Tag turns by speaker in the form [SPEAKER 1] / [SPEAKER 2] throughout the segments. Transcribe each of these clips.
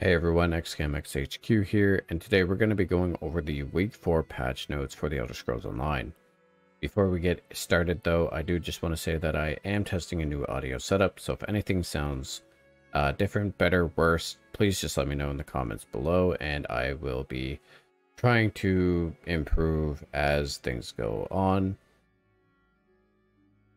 [SPEAKER 1] Hey everyone, XCamXHQ here, and today we're going to be going over the Week 4 patch notes for the Elder Scrolls Online. Before we get started though, I do just want to say that I am testing a new audio setup, so if anything sounds different, better, worse, please just let me know in the comments below, and I will be trying to improve as things go on.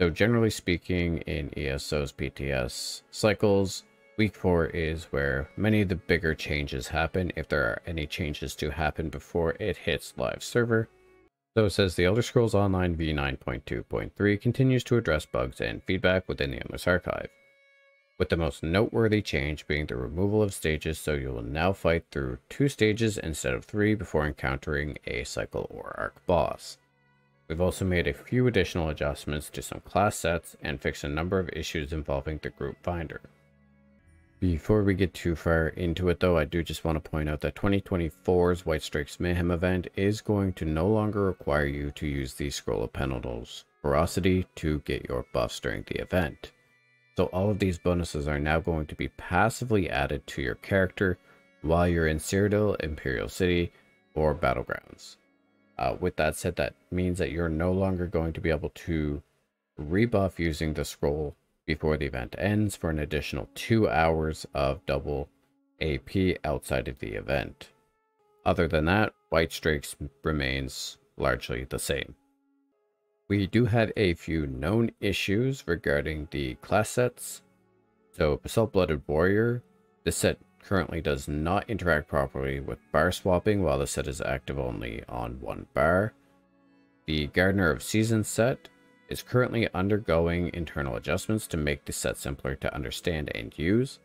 [SPEAKER 1] So generally speaking, in ESO's PTS cycles, Week 4 is where many of the bigger changes happen, if there are any changes to happen before it hits live server. So it says the Elder Scrolls Online v9.2.3 continues to address bugs and feedback within the Endless Archive, with the most noteworthy change being the removal of stages, so you will now fight through 2 stages instead of 3 before encountering a cycle or arc boss. We've also made a few additional adjustments to some class sets and fixed a number of issues involving the group finder. Before we get too far into it though, I do just want to point out that 2024's White Strikes Mayhem event is going to no longer require you to use the Scroll of Penitence Ferocity to get your buffs during the event. So all of these bonuses are now going to be passively added to your character while you're in Cyrodiil, Imperial City, or Battlegrounds. With that said, that means that you're no longer going to be able to rebuff using the scroll before the event ends for an additional 2 hours of double AP outside of the event. Other than that, White Strikes remains largely the same. We do have a few known issues regarding the class sets. So Basalt Blooded Warrior, this set currently does not interact properly with bar swapping while the set is active only on one bar. The Gardener of Seasons set is currently undergoing internal adjustments to make the set simpler to understand and use.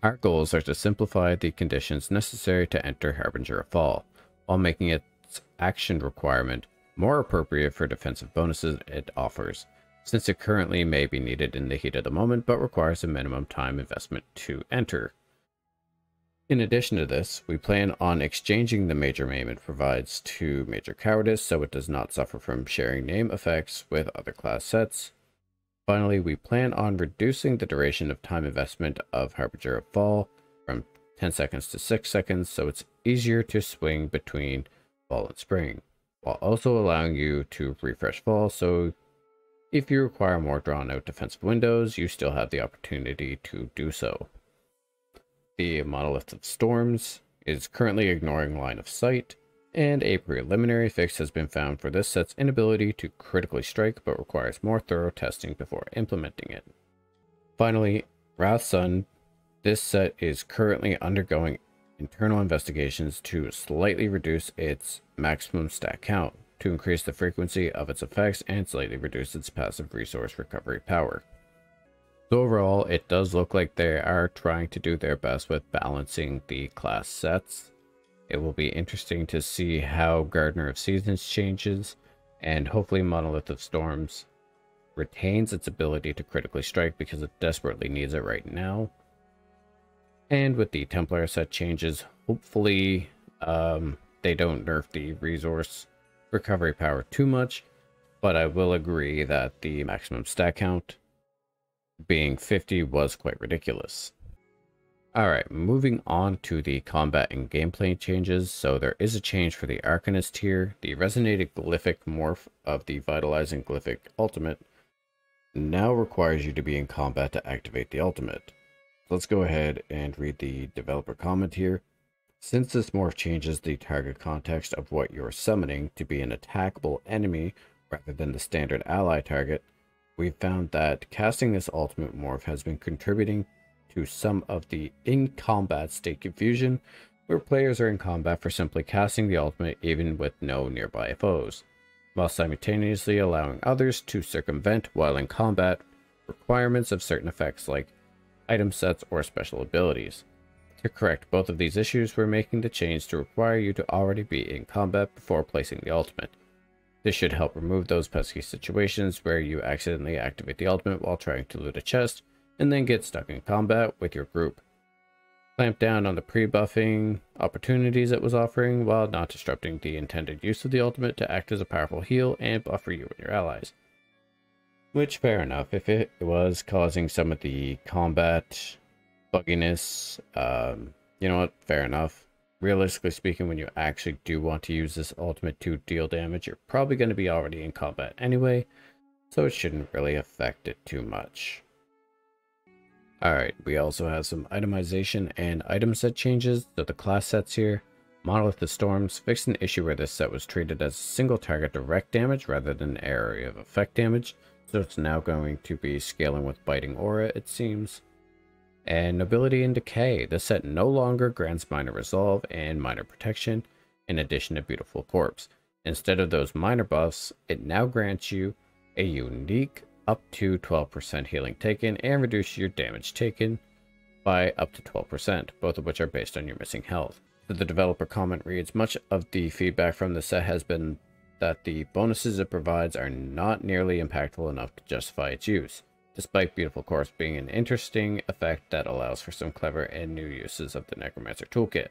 [SPEAKER 1] Our goals are to simplify the conditions necessary to enter Harbinger of Fall, while making its action requirement more appropriate for defensive bonuses it offers, since it currently may be needed in the heat of the moment but requires a minimum time investment to enter. In addition to this, we plan on exchanging the Major Meme it provides to Major Cowardice so it does not suffer from sharing name effects with other class sets. Finally, we plan on reducing the duration of time investment of Harbinger of Fall from 10 seconds to 6 seconds so it's easier to swing between Fall and Spring, while also allowing you to refresh Fall, so if you require more drawn out defensive windows, you still have the opportunity to do so. The Monolith of Storms is currently ignoring line of sight, and a preliminary fix has been found for this set's inability to critically strike but requires more thorough testing before implementing it. Finally, Wrath Sun, this set is currently undergoing internal investigations to slightly reduce its maximum stat count, to increase the frequency of its effects and slightly reduce its passive resource recovery power. So overall, it does look like they are trying to do their best with balancing the class sets. It will be interesting to see how Gardener of Seasons changes, and hopefully Monolith of Storms retains its ability to critically strike because it desperately needs it right now. And with the Templar set changes, hopefully they don't nerf the resource recovery power too much, but I will agree that the maximum stat count being 50 was quite ridiculous. Alright, moving on to the combat and gameplay changes. So there is a change for the Arcanist here. The Resonated Glyphic morph of the Vitalizing Glyphic ultimate now requires you to be in combat to activate the ultimate. Let's go ahead and read the developer comment here. Since this morph changes the target context of what you're summoning to be an attackable enemy rather than the standard ally target, we've found that casting this ultimate morph has been contributing to some of the in-combat state confusion, where players are in combat for simply casting the ultimate even with no nearby foes, while simultaneously allowing others to circumvent while in combat requirements of certain effects like item sets or special abilities. To correct both of these issues, we're making the change to require you to already be in combat before placing the ultimate. This should help remove those pesky situations where you accidentally activate the ultimate while trying to loot a chest and then get stuck in combat with your group. Clamp down on the pre-buffing opportunities it was offering while not disrupting the intended use of the ultimate to act as a powerful heal and buff for you and your allies. Which, fair enough, if it was causing some of the combat bugginess, You know what? Fair enough. Realistically speaking, when you actually do want to use this ultimate to deal damage, you're probably going to be already in combat anyway, so it shouldn't really affect it too much. Alright, we also have some itemization and item set changes to the class sets here. Monolith of Storms fixed an issue where this set was treated as single target direct damage rather than area of effect damage, so it's now going to be scaling with Biting Aura, it seems. And Nobility and Decay, this set no longer grants minor resolve and minor protection, in addition to Beautiful Corpse. Instead of those minor buffs, it now grants you a unique up to 12% healing taken and reduce your damage taken by up to 12%, both of which are based on your missing health. So the developer comment reads, much of the feedback from the set has been that the bonuses it provides are not nearly impactful enough to justify its use, despite Beautiful Corpse being an interesting effect that allows for some clever and new uses of the Necromancer toolkit.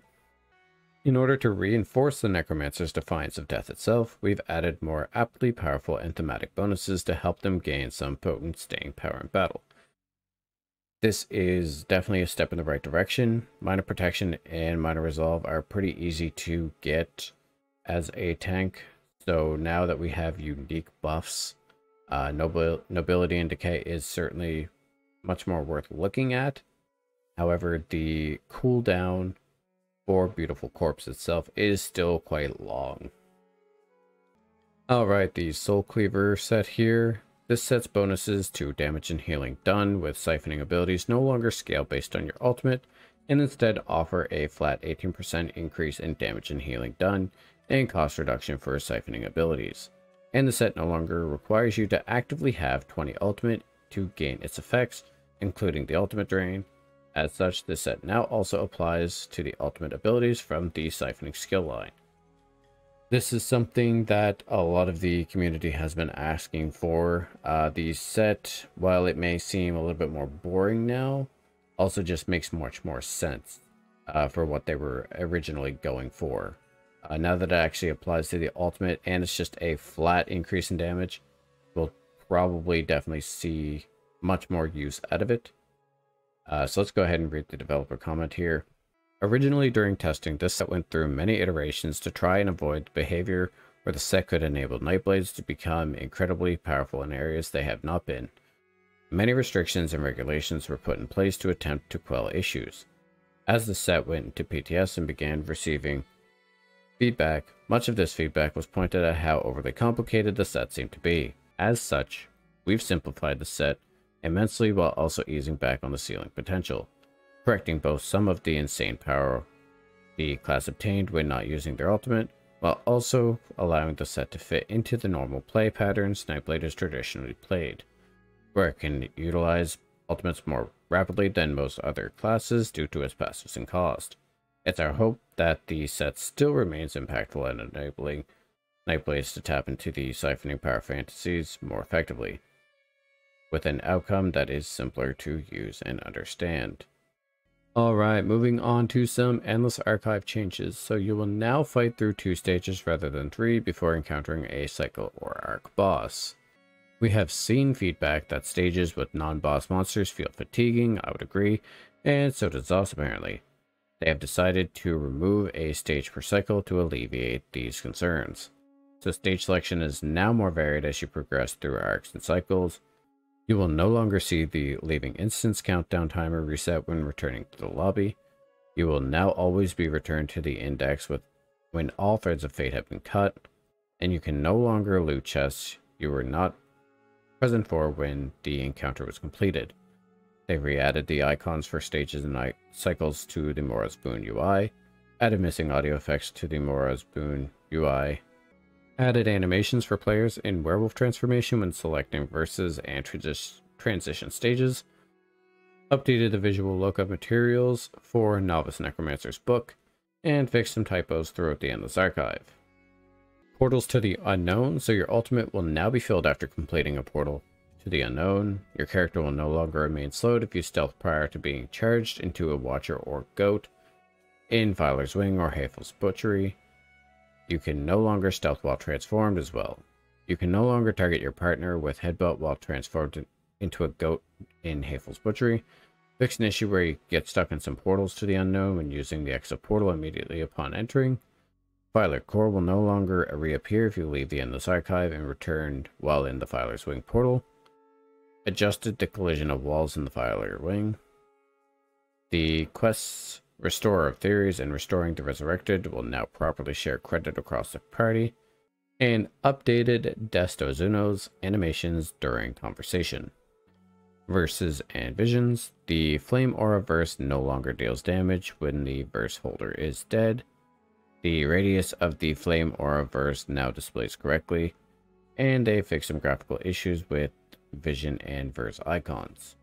[SPEAKER 1] In order to reinforce the Necromancer's defiance of death itself, we've added more aptly powerful and thematic bonuses to help them gain some potent staying power in battle. This is definitely a step in the right direction. Minor protection and minor resolve are pretty easy to get as a tank, so now that we have unique buffs, Nobility and Decay is certainly much more worth looking at. However, the cooldown for Beautiful Corpse itself is still quite long. Alright, the Soul Cleaver set here. This set's bonuses to damage and healing done with siphoning abilities no longer scale based on your ultimate, and instead offer a flat 18% increase in damage and healing done and cost reduction for siphoning abilities. And the set no longer requires you to actively have 20 ultimate to gain its effects, including the ultimate drain. As such, this set now also applies to the ultimate abilities from the siphoning skill line. This is something that a lot of the community has been asking for. The set, while it may seem a little bit more boring now, also just makes much more sense for what they were originally going for. Now that it actually applies to the ultimate and it's just a flat increase in damage, we'll probably definitely see much more use out of it. So let's go ahead and read the developer comment here. Originally during testing, this set went through many iterations to try and avoid the behavior where the set could enable Nightblades to become incredibly powerful in areas they have not been. Many restrictions and regulations were put in place to attempt to quell issues. As the set went into PTS and began receiving feedback, much of this feedback was pointed at how overly complicated the set seemed to be. As such, we've simplified the set immensely while also easing back on the ceiling potential, correcting both some of the insane power the class obtained when not using their ultimate, while also allowing the set to fit into the normal play patterns Nightblade is traditionally played, where it can utilize ultimates more rapidly than most other classes due to its passives and cost. It's our hope that the set still remains impactful at enabling Nightblades to tap into the siphoning power fantasies more effectively, with an outcome that is simpler to use and understand. Alright, moving on to some Endless Archive changes. So you will now fight through 2 stages rather than 3 before encountering a cycle or arc boss. We have seen feedback that stages with non-boss monsters feel fatiguing, I would agree, and so does ZOS apparently. They have decided to remove a stage per cycle to alleviate these concerns. So stage selection is now more varied as you progress through arcs and cycles. You will no longer see the leaving instance countdown timer reset when returning to the lobby. You will now always be returned to the index when all threads of fate have been cut, and you can no longer loot chests you were not present for when the encounter was completed. They re-added the icons for stages and cycles to the Mora's Boon UI, added missing audio effects to the Mora's Boon UI, added animations for players in Werewolf Transformation when selecting verses and transition stages, updated the visual look of materials for Novice Necromancer's book, and fixed some typos throughout the Endless Archive. Portals to the Unknown, so your ultimate will now be filled after completing a portal to the Unknown. Your character will no longer remain slowed if you stealth prior to being charged into a Watcher or Goat in Filer's Wing or Havel's Butchery. You can no longer stealth while transformed as well. You can no longer target your partner with Headbutt while transformed into a Goat in Havel's Butchery. Fix an issue where you get stuck in some portals to the unknown when using the exit portal immediately upon entering. Filer core will no longer reappear if you leave the endless archive and return while in the Filer's wing portal. Adjusted the collision of walls in the Filer wing. The quests Restorer of Theories and Restoring the Resurrected will now properly share credit across the party. And updated Destozuno's animations during conversation. Verses and Visions. The Flame Aura verse no longer deals damage when the verse holder is dead. The radius of the Flame Aura verse now displays correctly, and they fixed some graphical issues with vision and verse icons.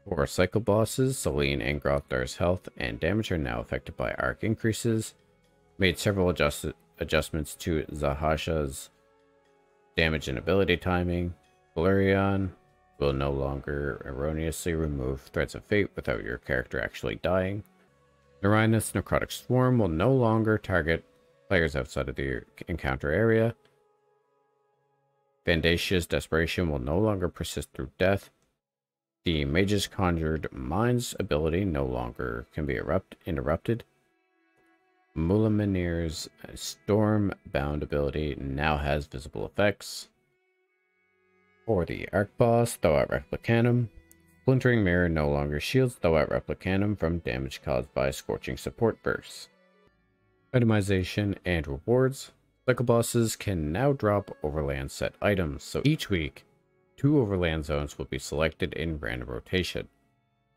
[SPEAKER 1] For cycle bosses, Celine and Grothar's health and damage are now affected by arc increases. Made several adjustments to Zahasha's damage and ability timing. Valerian will no longer erroneously remove Threads of Fate without your character actually dying. Narinus Necrotic Swarm will no longer target players outside of the encounter area. Vandasia's Desperation will no longer persist through death. The Mage's Conjured Minds ability no longer can be interrupted. Mulaminir's Stormbound ability now has visible effects. For the Arc Boss, Throw Out Replicanum. Splintering Mirror no longer shields Throw Out Replicanum from damage caused by Scorching Support Bursts. Itemization and Rewards. Cycle bosses can now drop Overland set items, so each week, 2 Overland zones will be selected in random rotation.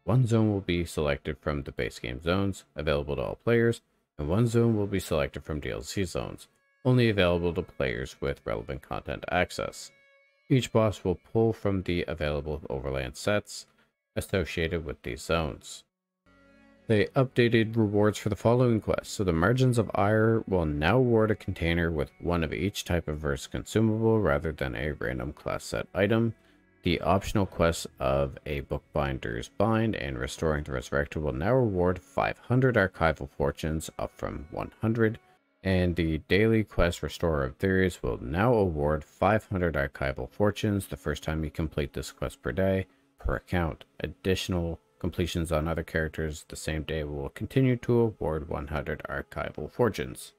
[SPEAKER 1] 1 zone will be selected from the base game zones, available to all players, and 1 zone will be selected from DLC zones, only available to players with relevant content access. Each boss will pull from the available Overland sets associated with these zones. They updated rewards for the following quests, so the Margins of Ire will now award a container with 1 of each type of verse consumable rather than a random class set item. The optional quests of a Bookbinder's Bind and Restoring the Resurrected will now reward 500 archival fortunes, up from 100. And the daily quest Restorer of Theories will now award 500 archival fortunes the first time you complete this quest per day, per account. Additional completions on other characters the same day will continue to award 100 archival fortunes.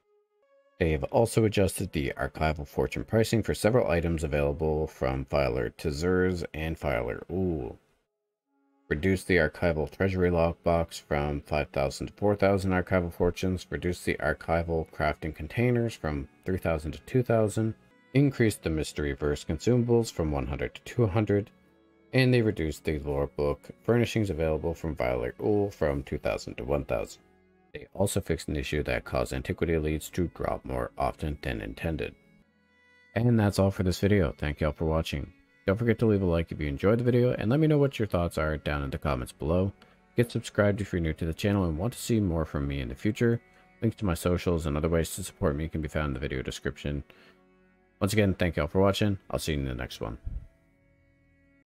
[SPEAKER 1] They have also adjusted the archival fortune pricing for several items available from Filer Tazurs and Filer Ool. Reduced the archival treasury lockbox from 5,000 to 4,000 archival fortunes. Reduced the archival crafting containers from 3,000 to 2,000. Increased the mystery verse consumables from 100 to 200. And they reduced the lore book furnishings available from Violet Ool from 2,000 to 1,000. They also fixed an issue that caused antiquity leads to drop more often than intended. And that's all for this video. Thank you all for watching. Don't forget to leave a like if you enjoyed the video, and let me know what your thoughts are down in the comments below. Get subscribed if you're new to the channel and want to see more from me in the future. Links to my socials and other ways to support me can be found in the video description. Once again, thank you all for watching. I'll see you in the next one.